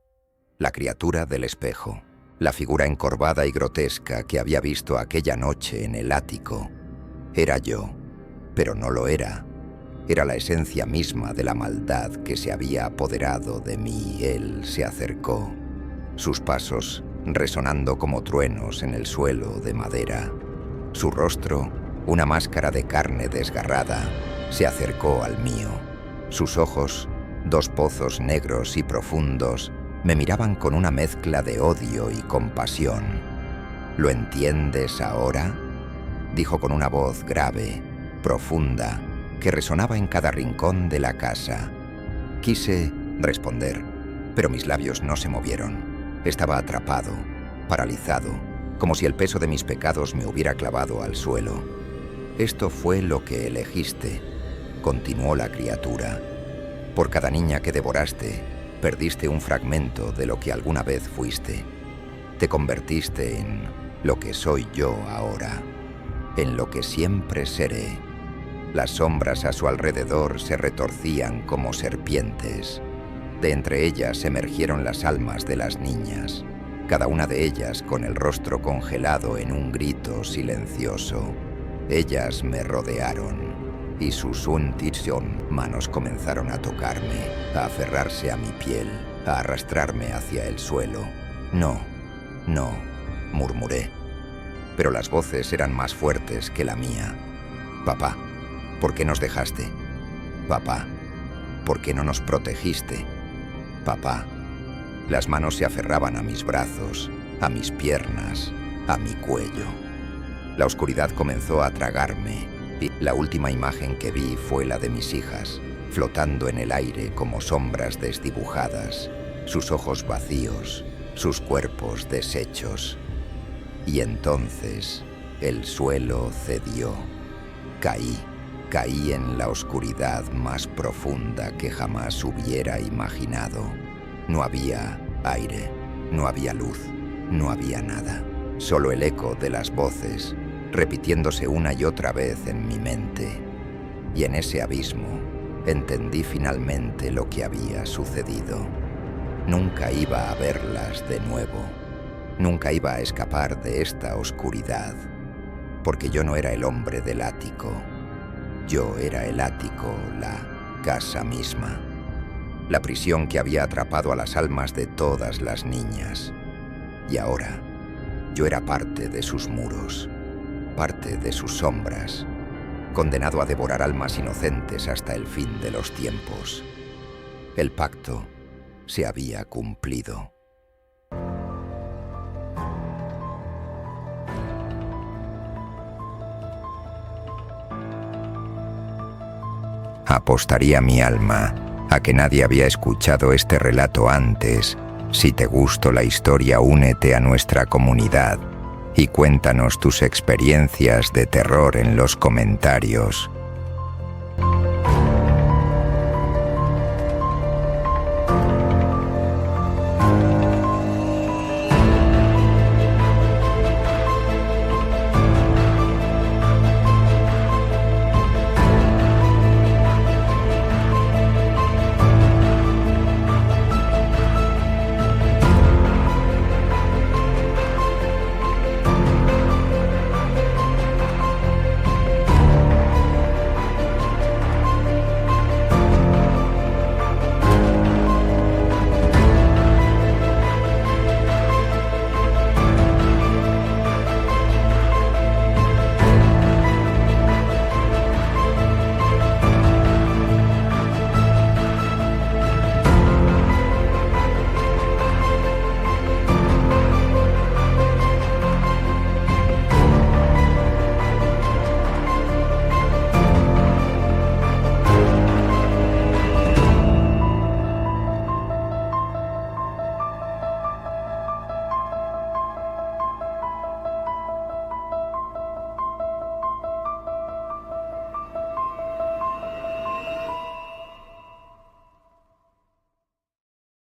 La criatura del espejo, la figura encorvada y grotesca que había visto aquella noche en el ático. Era yo, pero no lo era. Era la esencia misma de la maldad que se había apoderado de mí. Él se acercó, sus pasos resonando como truenos en el suelo de madera. Su rostro, una máscara de carne desgarrada, se acercó al mío. Sus ojos, dos pozos negros y profundos, me miraban con una mezcla de odio y compasión. «¿Lo entiendes ahora?», dijo con una voz grave, profunda, que resonaba en cada rincón de la casa. Quise responder, pero mis labios no se movieron. Estaba atrapado, paralizado, como si el peso de mis pecados me hubiera clavado al suelo. «Esto fue lo que elegiste», continuó la criatura. «Por cada niña que devoraste, perdiste un fragmento de lo que alguna vez fuiste. Te convertiste en lo que soy yo ahora, en lo que siempre seré». Las sombras a su alrededor se retorcían como serpientes. De entre ellas emergieron las almas de las niñas, cada una de ellas con el rostro congelado en un grito silencioso. Ellas me rodearon, y sus manos comenzaron a tocarme, a aferrarse a mi piel, a arrastrarme hacia el suelo. «No, no», murmuré. Pero las voces eran más fuertes que la mía. «Papá, ¿por qué nos dejaste? Papá, ¿por qué no nos protegiste? Papá». Las manos se aferraban a mis brazos, a mis piernas, a mi cuello. La oscuridad comenzó a tragarme y la última imagen que vi fue la de mis hijas, flotando en el aire como sombras desdibujadas, sus ojos vacíos, sus cuerpos deshechos. Y entonces el suelo cedió. Caí en la oscuridad más profunda que jamás hubiera imaginado. No había aire, no había luz, no había nada. Solo el eco de las voces, repitiéndose una y otra vez en mi mente. Y en ese abismo entendí finalmente lo que había sucedido. Nunca iba a verlas de nuevo. Nunca iba a escapar de esta oscuridad, porque yo no era el hombre del ático. Yo era el ático, la casa misma. La prisión que había atrapado a las almas de todas las niñas. Y ahora, yo era parte de sus muros, parte de sus sombras, condenado a devorar almas inocentes hasta el fin de los tiempos. El pacto se había cumplido. Apostaría mi alma a que nadie había escuchado este relato antes. Si te gustó la historia, únete a nuestra comunidad y cuéntanos tus experiencias de terror en los comentarios.